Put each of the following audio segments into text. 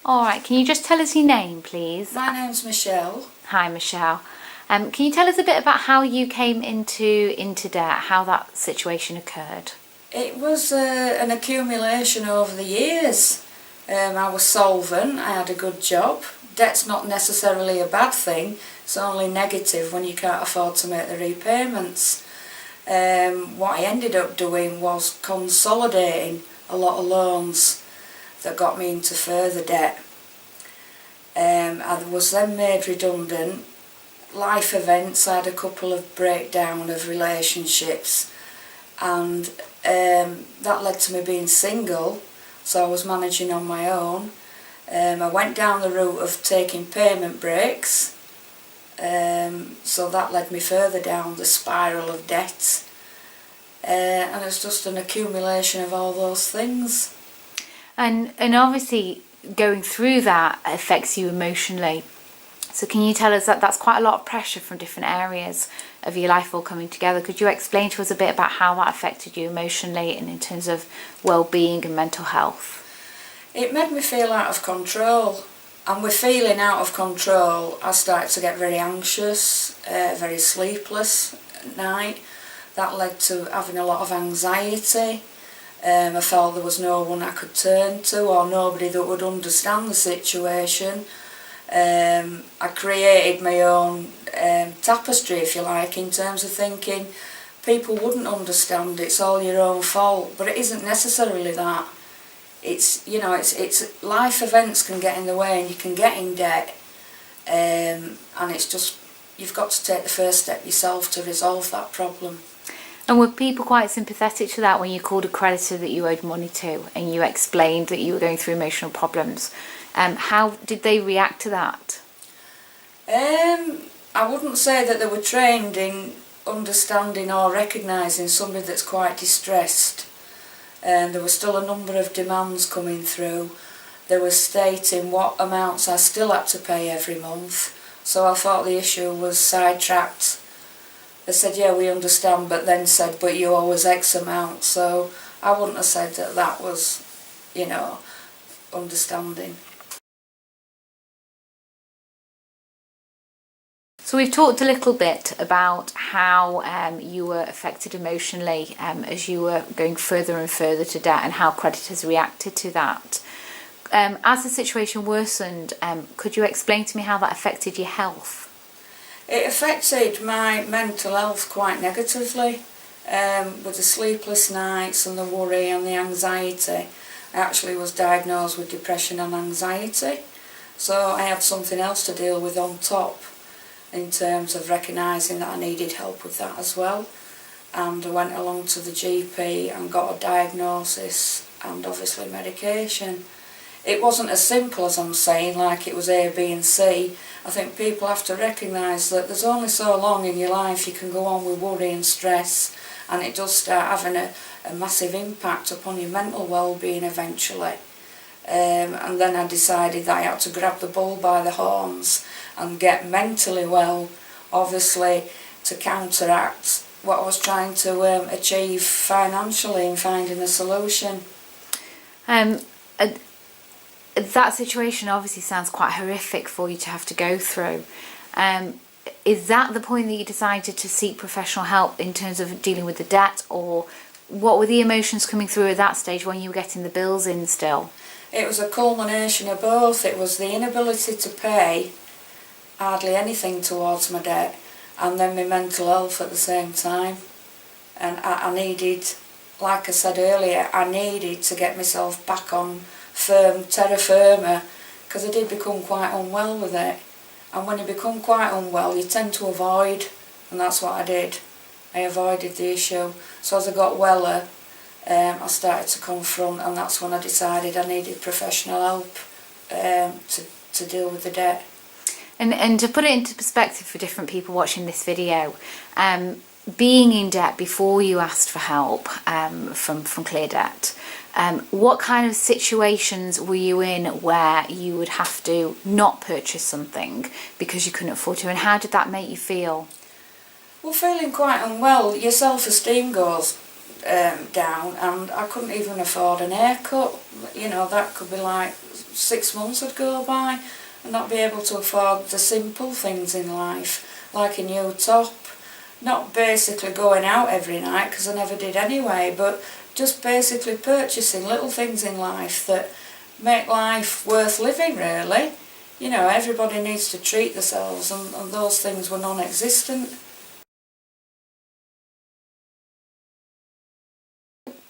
All right, can you just tell us your name, please? My name's Michelle. Hi, Michelle. Can you tell us a bit about how you came into debt, how that situation occurred? It was an accumulation over the years. I was solvent, I had a good job. Debt's not necessarily a bad thing, it's only negative when you can't afford to make the repayments. What I ended up doing was consolidating a lot of loans that got me into further debt. I was then made redundant. Life events, I had a couple of breakdown of relationships, and that led to me being single, so I was managing on my own. I went down the route of taking payment breaks, so that led me further down the spiral of debt, and it's just an accumulation of all those things. And obviously going through that affects you emotionally. So can you tell us that that's quite a lot of pressure from different areas of your life all coming together? Could you explain to us a bit about how that affected you emotionally and in terms of well-being and mental health? It made me feel out of control, and with feeling out of control I started to get very anxious, very sleepless at night. That led to having a lot of anxiety. I felt there was no one I could turn to or nobody that would understand the situation. I created my own tapestry, if you like, in terms of thinking people wouldn't understand, it's all your own fault, but it isn't necessarily that. It's, you know, it's life events can get in the way and you can get in debt, and it's just, you've got to take the first step yourself to resolve that problem. And were people quite sympathetic to that when you called a creditor that you owed money to and you explained that you were going through emotional problems? How did they react to that? I wouldn't say that they were trained in understanding or recognising somebody that's quite distressed. There were still a number of demands coming through. They were stating what amounts I still had to pay every month, so I thought the issue was sidetracked. They said, yeah, we understand, but then said, but you owe us X amount, so I wouldn't have said that that was, you know, understanding. So we've talked a little bit about how you were affected emotionally as you were going further and further to debt and how creditors reacted to that. As the situation worsened, could you explain to me how that affected your health? It affected my mental health quite negatively, with the sleepless nights and the worry and the anxiety. I actually was diagnosed with depression and anxiety, so I had something else to deal with on top in terms of recognising that I needed help with that as well. And I went along to the GP and got a diagnosis and obviously medication. It wasn't as simple as I'm saying, like it was A, B and C. I think people have to recognise that there's only so long in your life you can go on with worry and stress, and it does start having a massive impact upon your mental well-being eventually. And then I decided that I had to grab the bull by the horns and get mentally well, obviously, to counteract what I was trying to achieve financially in finding a solution. That situation obviously sounds quite horrific for you to have to go through. Is that the point that you decided to seek professional help in terms of dealing with the debt, or what were the emotions coming through at that stage when you were getting the bills in still? It was a culmination of both. It was the inability to pay hardly anything towards my debt, and then my mental health at the same time. And I needed, like I said earlier, I needed to get myself back on terra firma, because I did become quite unwell with it. And when you become quite unwell, you tend to avoid, and that's what I did. I avoided the issue. So as I got weller, I started to confront, and that's when I decided I needed professional help to deal with the debt. And to put it into perspective for different people watching this video, being in debt before you asked for help from ClearDebt, what kind of situations were you in where you would have to not purchase something because you couldn't afford to, and how did that make you feel? Well, feeling quite unwell, your self-esteem goes down, and I couldn't even afford an haircut. You know, that could be like 6 months would go by and not be able to afford the simple things in life, like a new top, not basically going out every night, because I never did anyway, but just basically purchasing little things in life that make life worth living, really. You know, everybody needs to treat themselves, and those things were non-existent.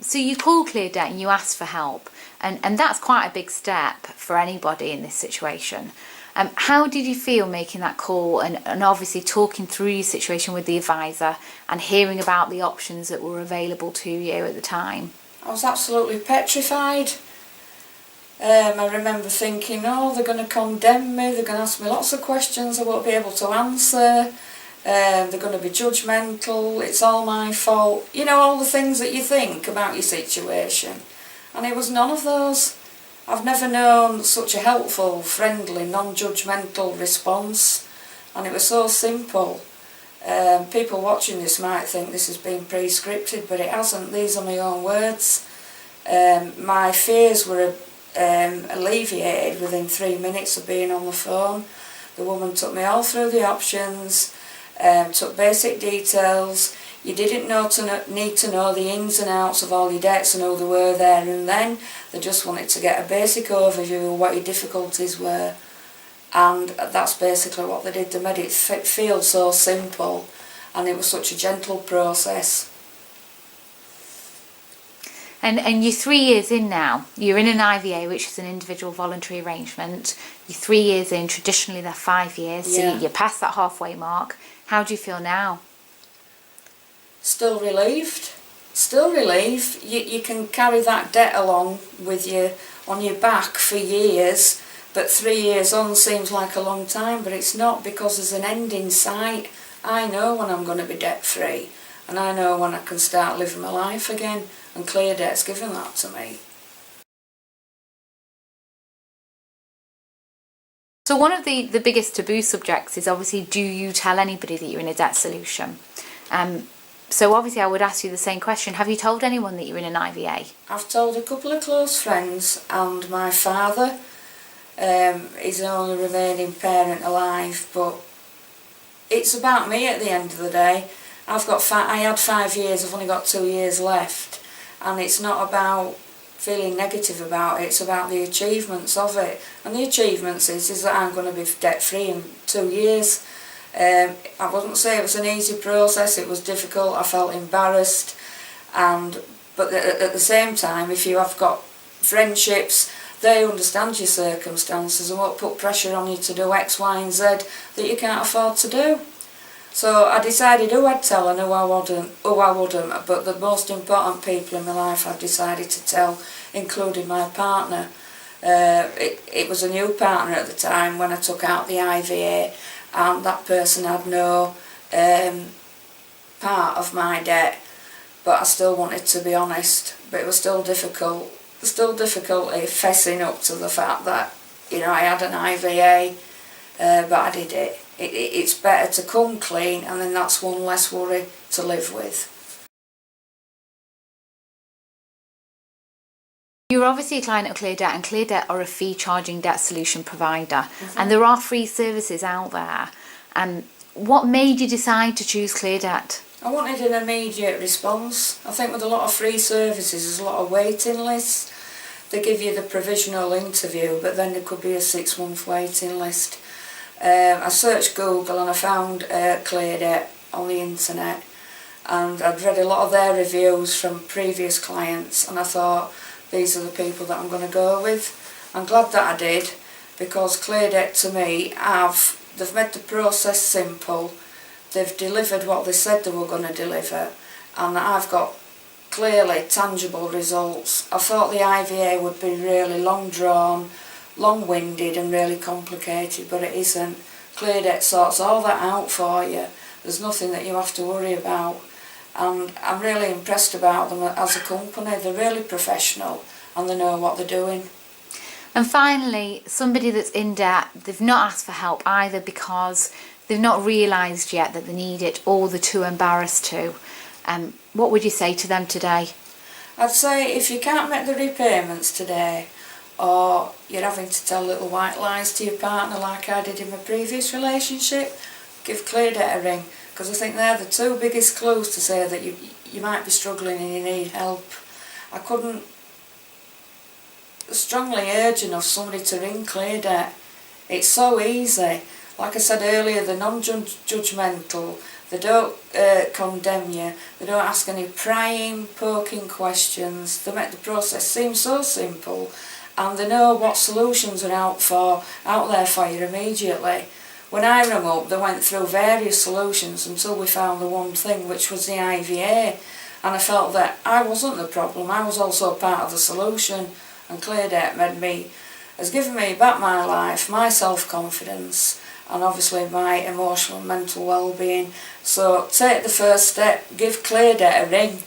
So you called ClearDebt and you asked for help, and that's quite a big step for anybody in this situation. How did you feel making that call and obviously talking through your situation with the advisor and hearing about the options that were available to you at the time? I was absolutely petrified. I remember thinking, oh, they're going to condemn me, they're going to ask me lots of questions I won't be able to answer, they're going to be judgmental, it's all my fault. You know, all the things that you think about your situation. And it was none of those. I've never known such a helpful, friendly, non-judgmental response, and it was so simple. People watching this might think this has been pre-scripted, but it hasn't. These are my own words. My fears were alleviated within 3 minutes of being on the phone. The woman took me all through the options, took basic details. You didn't need to know the ins and outs of all your debts and who they were there and then. They just wanted to get a basic overview of what your difficulties were. And that's basically what they did. They made it feel so simple, and it was such a gentle process. And you're 3 years in now. You're in an IVA, which is an individual voluntary arrangement. You're 3 years in. Traditionally, they're 5 years. Yeah. So you're past that halfway mark. How do you feel now? Still relieved. Still relieved. You can carry that debt along with you on your back for years, but 3 years on seems like a long time, but it's not, because there's an end in sight. I know when I'm going to be debt free, and I know when I can start living my life again, and ClearDebt's given that to me. So one of the biggest taboo subjects is obviously, do you tell anybody that you're in a debt solution? So obviously I would ask you the same question. Have you told anyone that you're in an IVA? I've told a couple of close friends and my father. He's the only remaining parent alive, but it's about me at the end of the day. I had 5 years, I've only got 2 years left, and it's not about feeling negative about it, it's about the achievements of it. And the achievements is that I'm going to be debt free in 2 years. I wouldn't say it was an easy process, it was difficult, I felt embarrassed, but at the same time, if you have got friendships, they understand your circumstances and won't put pressure on you to do X, Y and Z that you can't afford to do. So I decided who I'd tell and who I wouldn't, but the most important people in my life I've decided to tell, including my partner. It was a new partner at the time when I took out the IVA, and that person had no part of my debt, but I still wanted to be honest. But it was still difficult, fessing up to the fact that, you know, I had an IVA, but I did it. It's better to come clean, and then that's one less worry to live with. You're obviously a client of ClearDebt, and ClearDebt are a fee-charging debt solution provider, and there are free services out there. What made you decide to choose ClearDebt? I wanted an immediate response. I think with a lot of free services there's a lot of waiting lists. They give you the provisional interview, but then there could be a 6-month waiting list. I searched Google and I found ClearDebt on the internet, and I'd read a lot of their reviews from previous clients, and I thought, these are the people that I'm going to go with. I'm glad that I did, because ClearDebt to me, they've made the process simple, they've delivered what they said they were going to deliver, and I've got clearly tangible results. I thought the IVA would be really long drawn, long-winded and really complicated, but it isn't. ClearDebt sorts all that out for you. There's nothing that you have to worry about, and I'm really impressed about them as a company. They're really professional and they know what they're doing. And finally, somebody that's in debt, they've not asked for help either because they've not realised yet that they need it, or they're too embarrassed to. What would you say to them today? I'd say if you can't make the repayments today, or you're having to tell little white lies to your partner like I did in my previous relationship, give ClearDebt a ring, because I think they're the two biggest clues to say that you might be struggling and you need help. I couldn't strongly urge enough somebody to ring ClearDebt. It's so easy. Like I said earlier, they're non-judgmental, they don't condemn you, they don't ask any prying, poking questions, they make the process seem so simple, and they know what solutions are out there for you immediately. When I rang up, they went through various solutions until we found the one thing, which was the IVA, and I felt that I wasn't the problem, I was also part of the solution, and ClearDebt has given me back my life, my self-confidence, and obviously my emotional and mental well-being. So take the first step, give ClearDebt a ring.